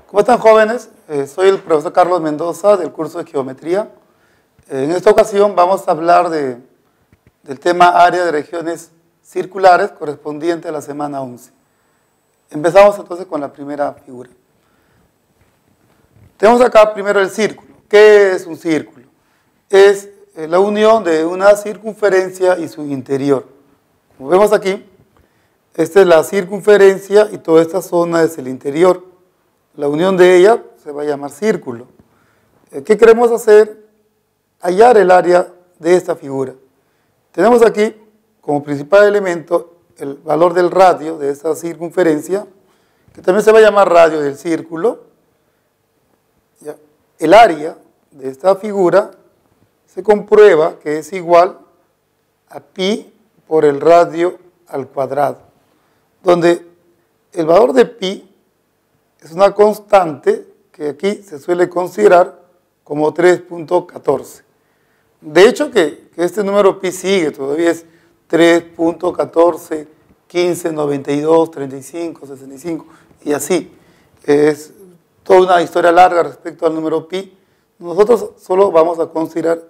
¿Cómo están, jóvenes? Soy el profesor Carlos Mendoza del curso de Geometría. En esta ocasión vamos a hablar del tema área de regiones circulares correspondiente a la semana 11. Empezamos entonces con la primera figura. Tenemos acá primero el círculo. ¿Qué es un círculo? Es la unión de una circunferencia y su interior. Como vemos aquí, esta es la circunferencia y toda esta zona es el interior. La unión de ella se va a llamar círculo. ¿Qué queremos hacer? Hallar el área de esta figura. Tenemos aquí como principal elemento el valor del radio de esta circunferencia, que también se va a llamar radio del círculo. ¿Ya? El área de esta figura se comprueba que es igual a pi por el radio al cuadrado, donde el valor de pi es una constante que aquí se suele considerar como 3.14. De hecho que este número pi sigue, todavía es 3.14, 15, 92, 35, 65 y así. Es toda una historia larga respecto al número pi. Nosotros solo vamos a considerar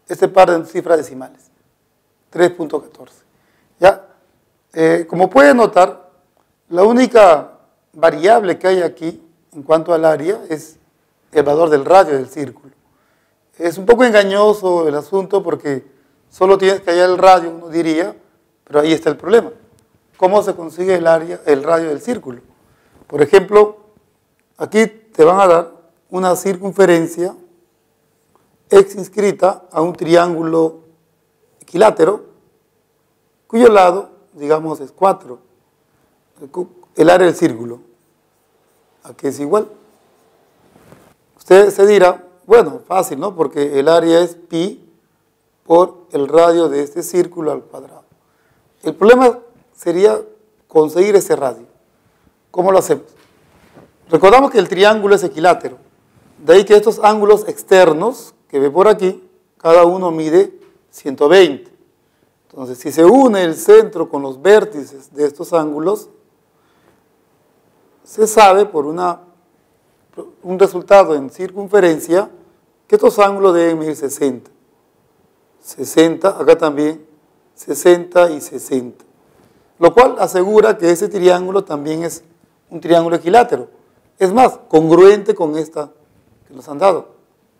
este par de cifras decimales, 3.14. ¿Ya? Como pueden notar, la única variable que hay aquí en cuanto al área es el valor del radio del círculo. Es un poco engañoso el asunto porque solo tienes que hallar el radio, uno diría, pero ahí está el problema. ¿Cómo se consigue el radio del círculo? Por ejemplo, aquí te van a dar una circunferencia x inscrita a un triángulo equilátero, cuyo lado, digamos, es 4. El área del círculo, ¿a qué es igual? Usted se dirá, bueno, fácil, ¿no? Porque el área es pi por el radio de este círculo al cuadrado. El problema sería conseguir ese radio. ¿Cómo lo hacemos? Recordamos que el triángulo es equilátero. De ahí que estos ángulos externos que ve por aquí, cada uno mide 120. Entonces, si se une el centro con los vértices de estos ángulos, se sabe por un resultado en circunferencia que estos ángulos deben medir 60. 60, acá también, 60 y 60. Lo cual asegura que ese triángulo también es un triángulo equilátero. Es más, congruente con esta que nos han dado.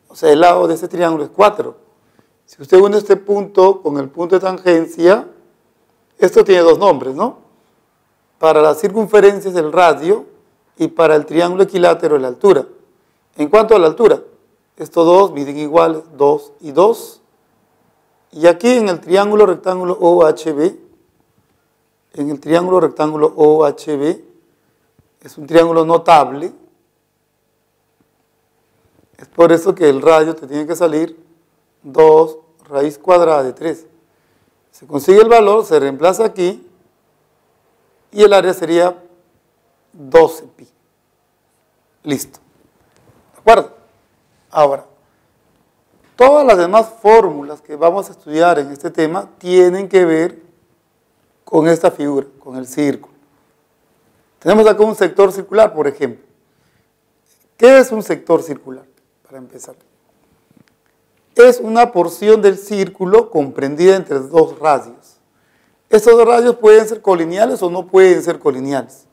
O sea, el lado de este triángulo es 4. Si usted une este punto con el punto de tangencia, esto tiene dos nombres, ¿no? Para la circunferencia es el radio y para el triángulo equilátero es la altura. En cuanto a la altura, estos dos miden iguales, 2 y 2. Y aquí en el triángulo rectángulo OHB, es un triángulo notable. Es por eso que el radio te tiene que salir 2 raíz cuadrada de 3. Se consigue el valor, se reemplaza aquí y el área sería 12 pi. Listo. ¿De acuerdo? Ahora, todas las demás fórmulas que vamos a estudiar en este tema tienen que ver con esta figura, con el círculo. Tenemos acá un sector circular, por ejemplo. ¿Qué es un sector circular? Para empezar. Es una porción del círculo comprendida entre dos radios. Estos dos radios pueden ser colineales o no pueden ser colineales.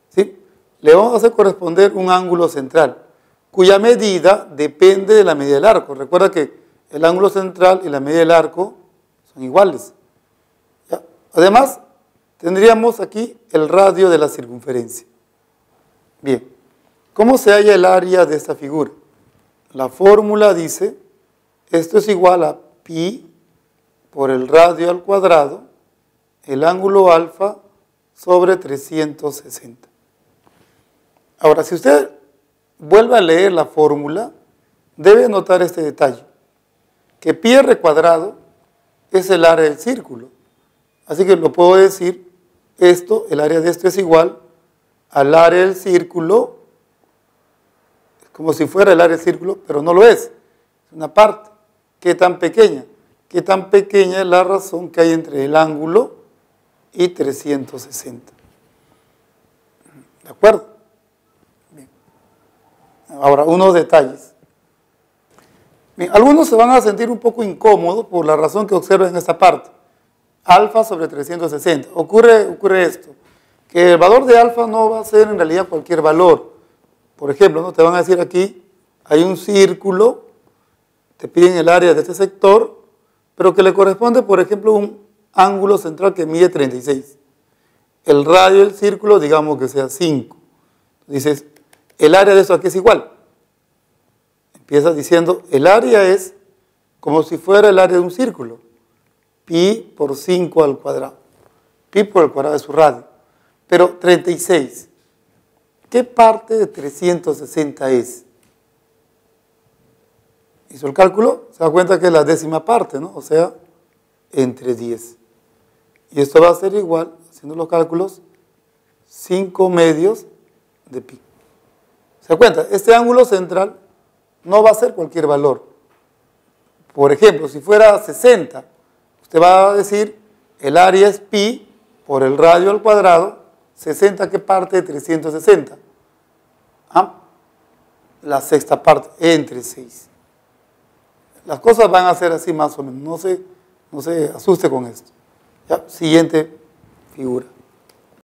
¿Sí? Le vamos a hacer corresponder un ángulo central, cuya medida depende de la medida del arco. Recuerda que el ángulo central y la medida del arco son iguales. ¿Ya? Además, tendríamos aquí el radio de la circunferencia. Bien, ¿cómo se halla el área de esta figura? La fórmula dice, esto es igual a pi por el radio al cuadrado, el ángulo alfa sobre 360. Ahora, si usted vuelve a leer la fórmula, debe notar este detalle, que pi r cuadrado es el área del círculo. Así que lo puedo decir, el área de esto es igual al área del círculo, como si fuera el área del círculo, pero no lo es. Es una parte. ¿Qué tan pequeña? ¿Qué tan pequeña es la razón que hay entre el ángulo y 360? ¿De acuerdo? Bien. Ahora, unos detalles. Bien, algunos se van a sentir un poco incómodos por la razón que observan en esta parte. Alfa sobre 360. Ocurre esto, que el valor de alfa no va a ser en realidad cualquier valor. Por ejemplo, ¿no? Te van a decir aquí, hay un círculo, te piden el área de este sector, pero que le corresponde, por ejemplo, un ángulo central que mide 36. El radio del círculo, digamos que sea 5. Dices, el área de eso aquí es igual. Empiezas diciendo, el área es como si fuera el área de un círculo. Pi por 5 al cuadrado. Pi por el cuadrado de su radio. Pero 36, ¿qué parte de 360 es? Hizo el cálculo, se da cuenta que es la décima parte, ¿no? O sea, entre 10. Y esto va a ser igual, haciendo los cálculos, 5 medios de pi. ¿Se da cuenta? Este ángulo central no va a ser cualquier valor. Por ejemplo, si fuera 60, usted va a decir, el área es pi por el radio al cuadrado, 60, ¿qué parte de 360? La sexta parte, entre 6. Las cosas van a ser así más o menos, no se asuste con esto. Ya, siguiente figura.